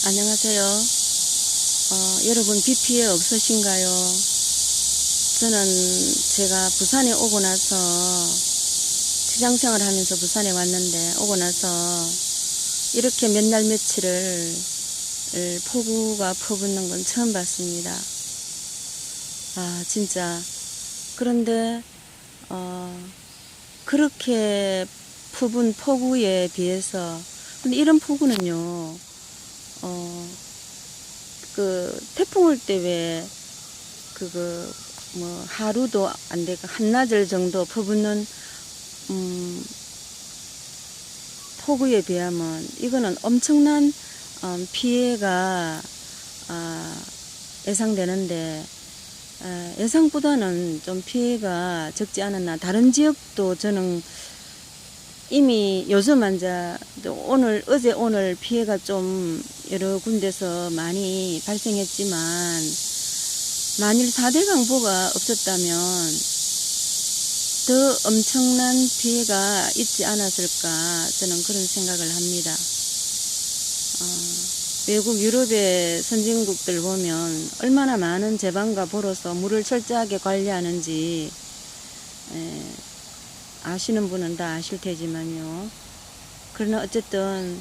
안녕하세요. 여러분 비 피해 없으신가요? 저는 제가 부산에 오고 나서 직장생활 하면서 부산에 왔는데 오고 나서 이렇게 몇 날 며칠을 폭우가 퍼붓는 건 처음 봤습니다. 진짜. 그런데 그렇게 퍼분 폭우에 비해서 근데 이런 폭우는요 태풍 올 때 왜 뭐 하루도 안 되고 한나절 정도 퍼붓는 폭우에 비하면 이거는 엄청난 피해가 예상되는데 예상보다는 좀 피해가 적지 않았나. 다른 지역도 저는 이미 요즘 어제 오늘 피해가 좀 여러 군데서 많이 발생했지만 만일 4대 강보가 없었다면 더 엄청난 피해가 있지 않았을까 저는 그런 생각을 합니다. 외국 유럽의 선진국들 보면 얼마나 많은 제방과 보로서 물을 철저하게 관리하는지 아시는 분은 다 아실 테지만요. 그러나 어쨌든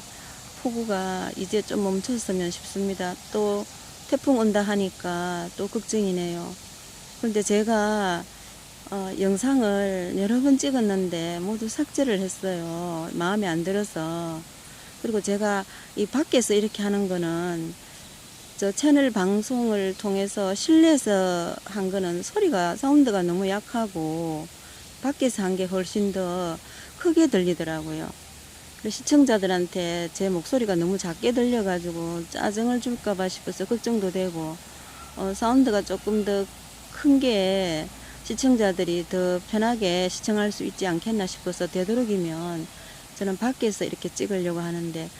폭우가 이제 좀 멈췄으면 싶습니다. 또 태풍 온다 하니까 또 걱정이네요. 그런데 제가 영상을 여러 번 찍었는데 모두 삭제를 했어요. 마음에 안 들어서. 그리고 제가 이 밖에서 이렇게 하는 거는 저 채널 방송을 통해서 실내에서 한 거는 사운드가 너무 약하고 밖에서 한 게 훨씬 더 크게 들리더라고요. 시청자들한테 제 목소리가 너무 작게 들려가지고 짜증을 줄까봐 싶어서 걱정도 되고, 사운드가 조금 더 큰 게 시청자들이 더 편하게 시청할 수 있지 않겠나 싶어서 되도록이면 저는 밖에서 이렇게 찍으려고 하는데,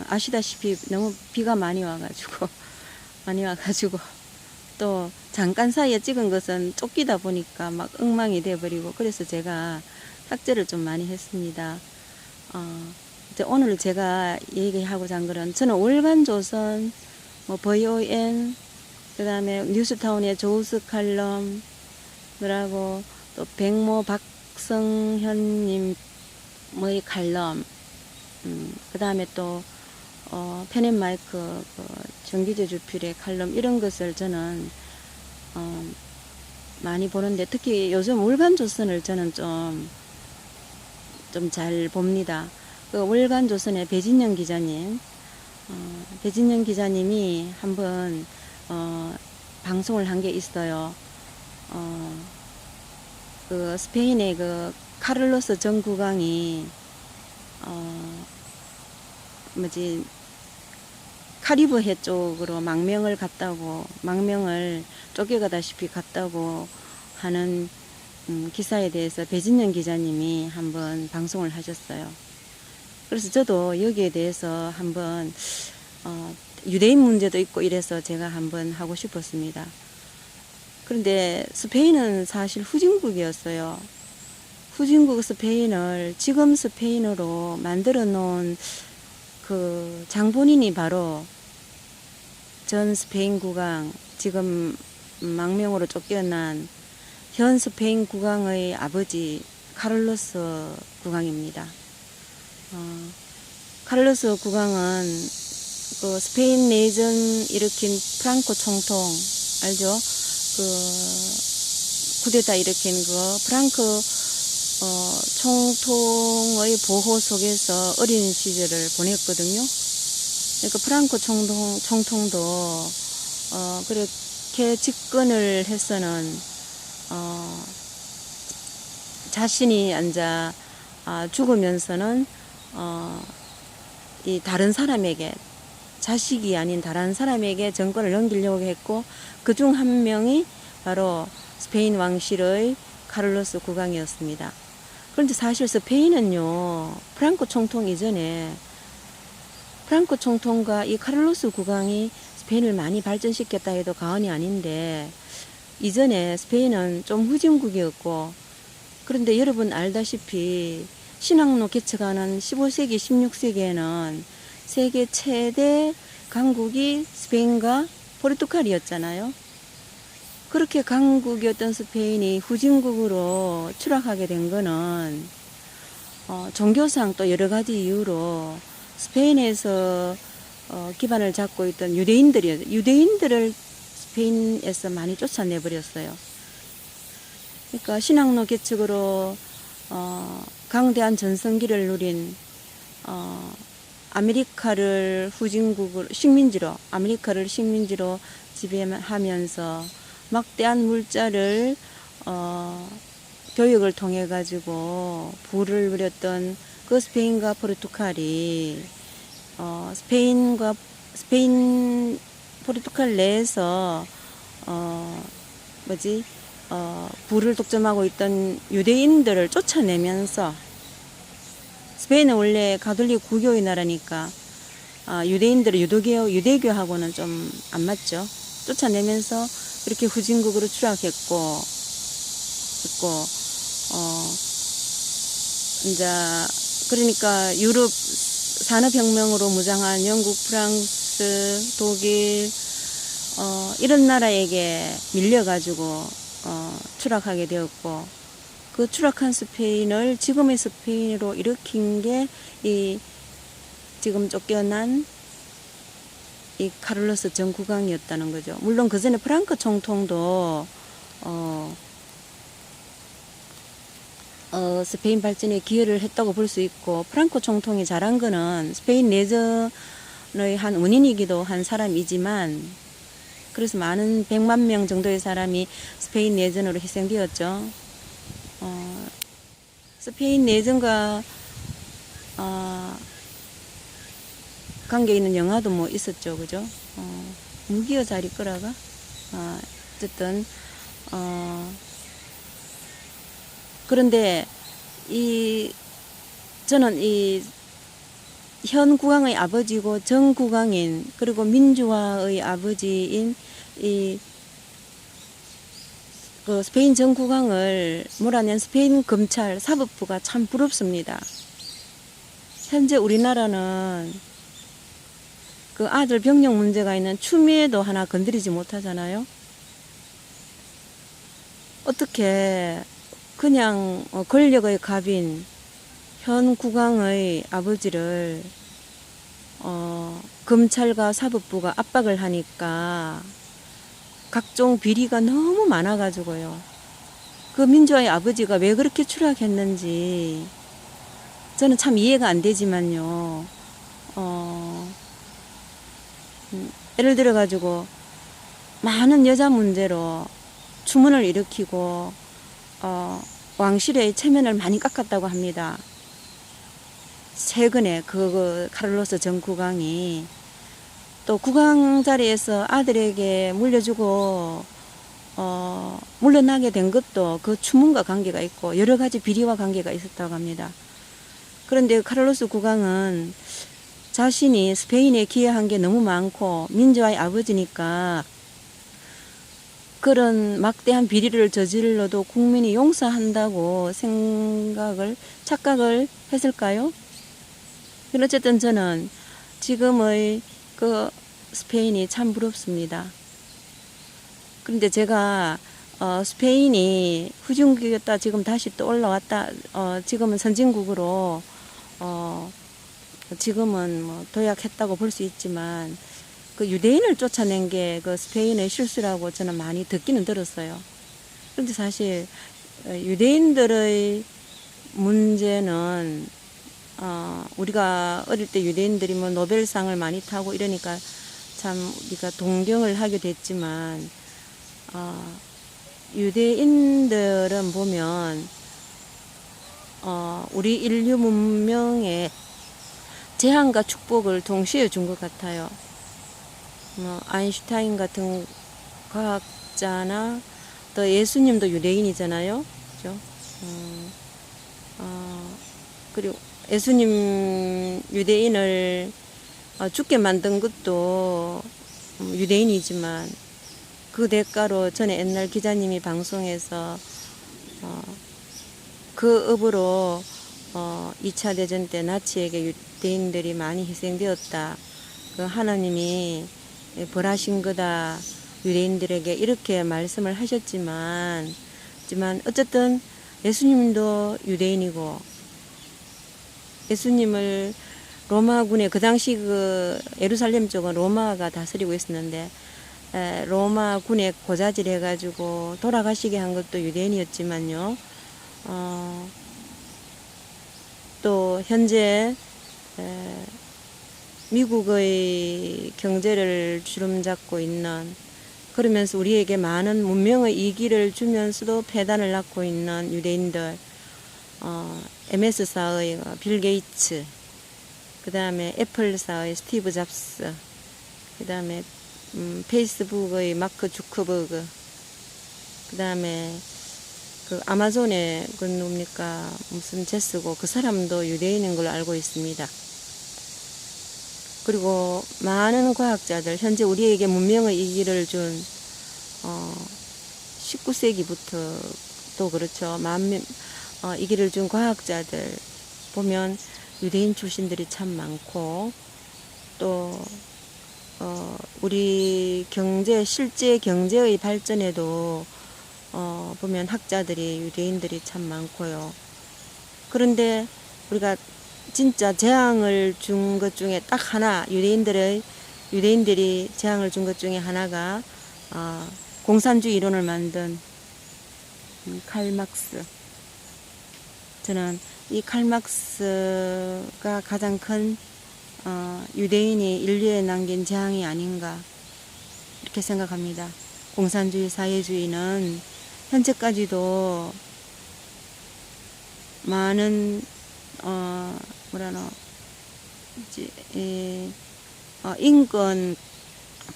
아시다시피 너무 비가 많이 와가지고, 또 잠깐 사이에 찍은 것은 쫓기다 보니까 막 엉망이 돼버리고, 그래서 제가 삭제를 좀 많이 했습니다. 이제 오늘 제가 얘기하고자 한 거는 저는 월간조선, VON, 그 다음에 뉴스타운의 조우스 칼럼, 그러고 또 백모 박성현님의 칼럼, 그 다음에 또 펜앤마이크 정기재 주필의 칼럼 이런 것을 저는 많이 보는데 특히 요즘 월간조선을 저는 좀 잘 봅니다. 그 월간조선의 배진영 기자님이 한번 방송을 한 게 있어요. 그 스페인의 그 카를로스 전 국왕이 카리브해 쪽으로 망명을 쫓겨가다시피 갔다고 하는 기사에 대해서 배진영 기자님이 한번 방송을 하셨어요. 그래서 저도 여기에 대해서 한번 유대인 문제도 있고 이래서 제가 한번 하고 싶었습니다. 그런데 스페인은 사실 후진국이었어요. 후진국 스페인을 지금 스페인으로 만들어 놓은 그 장본인이 바로 전 스페인 국왕, 지금 망명으로 쫓겨난 현 스페인 국왕의 아버지 카를로스 국왕입니다. 카를로스 국왕은 그 스페인 내전 일으킨 프랑코 총통 알죠? 그 쿠데타 일으킨 그 프랑코 총통의 보호 속에서 어린 시절을 보냈거든요. 그러니까 프랑코 총통도 그렇게 집권을 해서는 자신이 죽으면서는 이 다른 사람에게, 자식이 아닌 다른 사람에게 정권을 넘기려고 했고, 그중 한 명이 바로 스페인 왕실의 카를로스 국왕이었습니다. 그런데 사실 스페인은요, 프랑코 총통 이전에 프랑코 총통과 이 카를로스 국왕이 스페인을 많이 발전시켰다 해도 과언이 아닌데, 이전에 스페인은 좀 후진국이었고, 그런데 여러분 알다시피 신학로 개척하는 15세기, 16세기에는 세계 최대 강국이 스페인과 포르투갈이었잖아요. 그렇게 강국이었던 스페인이 후진국으로 추락하게 된 거는 종교상 또 여러 가지 이유로 스페인에서 기반을 잡고 있던 유대인들을 스페인에서 많이 쫓아내버렸어요. 그러니까 신학로 개척으로 강대한 전성기를 누린 아메리카를 식민지로 지배하면서 막대한 물자를 교육을 통해 가지고 부를 부렸던 그 스페인과 포르투갈이 스페인 포르투갈 내에서 부를 독점하고 있던 유대인들을 쫓아내면서, 스페인은 원래 가톨릭 구교의 나라니까 유대인들의 유대교하고는 좀 안 맞죠. 쫓아내면서 이렇게 후진국으로 추락했고, 이제 그러니까 유럽 산업혁명으로 무장한 영국, 프랑스, 독일 이런 나라에게 밀려가지고 추락하게 되었고, 그 추락한 스페인을 지금의 스페인으로 일으킨 게 이 지금 쫓겨난 이 카를로스 전 국왕이었다는 거죠. 물론 그 전에 프랑크 총통도 스페인 발전에 기여를 했다고 볼 수 있고, 프랑코 총통이 잘한 거는 스페인 내전의 한 원인이기도 한 사람이지만, 그래서 많은 100만 명 정도의 사람이 스페인 내전으로 희생되었죠. 스페인 내전과 관계 있는 영화도 뭐 있었죠, 그죠? 무기여 자리 끌어가. 어쨌든 그런데 저는 현 국왕의 아버지고 전 국왕인, 그리고 민주화의 아버지인 그 스페인 전 국왕을 몰아낸 스페인 검찰 사법부가 참 부럽습니다. 현재 우리나라는 그 아들 병역 문제가 있는 추미애도 하나 건드리지 못하잖아요. 어떻게 그냥 권력의 갑인 현 국왕의 아버지를 검찰과 사법부가 압박을 하니까 각종 비리가 너무 많아가지고요. 그 민주화의 아버지가 왜 그렇게 추락했는지 저는 참 이해가 안 되지만요. 예를 들어가지고 많은 여자 문제로 추문을 일으키고 왕실의 체면을 많이 깎았다고 합니다. 최근에 그 카를로스 전 국왕이 또 국왕 자리에서 아들에게 물려주고 물러나게 된 것도 그 추문과 관계가 있고 여러 가지 비리와 관계가 있었다고 합니다. 그런데 카를로스 국왕은 자신이 스페인에 기여한 게 너무 많고 민주화의 아버지니까 그런 막대한 비리를 저질러도 국민이 용서한다고 착각을 했을까요? 어쨌든 저는 지금의 그 스페인이 참 부럽습니다. 그런데 제가 스페인이 후진국이었다 지금 다시 또 올라왔다, 지금은 선진국으로 지금은 뭐 도약했다고 볼 수 있지만, 그 유대인을 쫓아낸 게 그 스페인의 실수라고 저는 많이 듣기는 들었어요. 그런데 사실 유대인들의 문제는 우리가 어릴 때 유대인들이 뭐 노벨상을 많이 타고 이러니까 참 우리가 동경을 하게 됐지만, 유대인들은 보면 우리 인류 문명에 재앙과 축복을 동시에 준 것 같아요. 아인슈타인 같은 과학자나 또 예수님도 유대인이잖아요, 그죠? 그리고 예수님 유대인을 죽게 만든 것도 유대인이지만, 그 대가로 전에 옛날 기자님이 방송에서 그 업으로 2차 대전 때 나치에게 유대인들이 많이 희생되었다, 그 하나님이 벌하신 거다 유대인들에게 이렇게 말씀을 하셨지만 어쨌든 예수님도 유대인이고 예수님을 로마군에 그 당시 그 예루살렘 쪽은 로마가 다스리고 있었는데 로마군에 고자질 해가지고 돌아가시게 한 것도 유대인이었지만요. 또 현재 미국의 경제를 주름잡고 있는, 그러면서 우리에게 많은 문명의 이기를 주면서도 폐단을 낳고 있는 유대인들, MS사의 빌 게이츠, 그 다음에 애플사의 스티브 잡스, 그 다음에 페이스북의 마크 주커버그, 그 다음에 그 아마존의 그 뭡니까 무슨 제스고, 그 사람도 유대인인 걸로 알고 있습니다. 그리고 많은 과학자들, 현재 우리에게 문명의 이기를 준 19세기부터 또 그렇죠. 이기를 준 과학자들 보면 유대인 출신들이 참 많고, 또 우리 실제 경제의 발전에도 보면 학자들이 유대인들이 참 많고요. 그런데 우리가 진짜 재앙을 준 것 중에 딱 하나, 유대인들이 재앙을 준 것 중에 하나가 공산주의 이론을 만든 칼 막스. 저는 이 칼 막스가 가장 큰 유대인이 인류에 남긴 재앙이 아닌가 이렇게 생각합니다. 공산주의 사회주의는 현재까지도 많은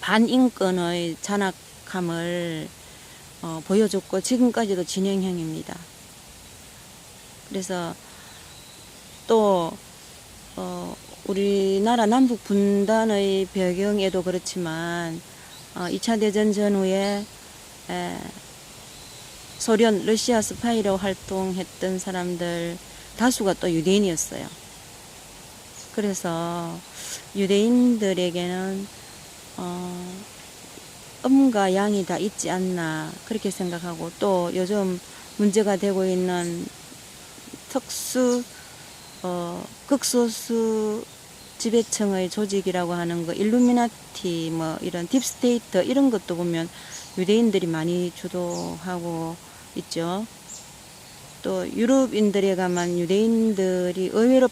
반인권의 잔악함을 보여줬고 지금까지도 진행형입니다. 그래서 또 우리나라 남북 분단의 배경에도 그렇지만 2차 대전 전후에 소련, 러시아 스파이로 활동했던 사람들 다수가 또 유대인이었어요. 그래서 유대인들에게는 음과 양이 다 있지 않나 그렇게 생각하고, 또 요즘 문제가 되고 있는 극소수 지배층의 조직이라고 하는 거, 일루미나티 뭐 이런 딥스테이트 이런 것도 보면 유대인들이 많이 주도하고 있죠. 또 유럽인들에 가면 유대인들이 의외로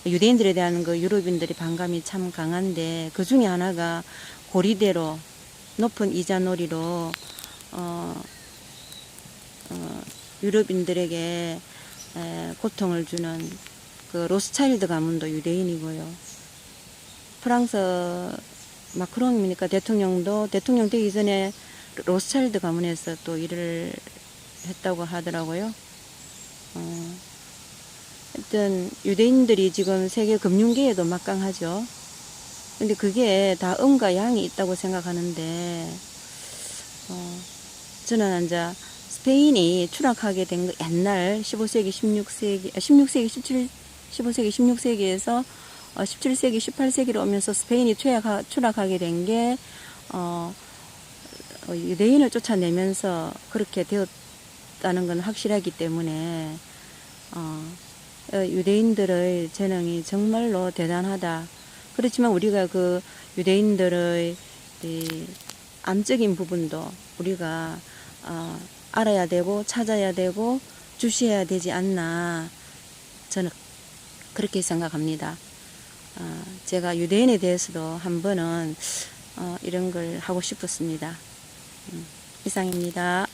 유대인들에 대한 유럽인들이 반감이 참 강한데, 그 중에 하나가 고리대로 높은 이자놀이로 유럽인들에게 고통을 주는 그 로스차일드 가문도 유대인이고요. 프랑스 마크롱입니까 대통령도 대통령 되기 전에 로스차일드 가문에서 또 일을 했다고 하더라고요. 하여튼 유대인들이 지금 세계 금융계에도 막강하죠. 근데 그게 다 음과 양이 있다고 생각하는데, 저는 이제 스페인이 추락하게 된 거, 옛날 15세기, 16세기에서 17세기, 18세기로 오면서 스페인이 추락하게 된 게 유대인을 쫓아내면서 그렇게 되었다는 건 확실하기 때문에 유대인들의 재능이 정말로 대단하다. 그렇지만 우리가 그 유대인들의 암적인 부분도 우리가 알아야 되고 찾아야 되고 주시해야 되지 않나, 저는 그렇게 생각합니다. 제가 유대인에 대해서도 한 번은 이런 걸 하고 싶었습니다. 이상입니다.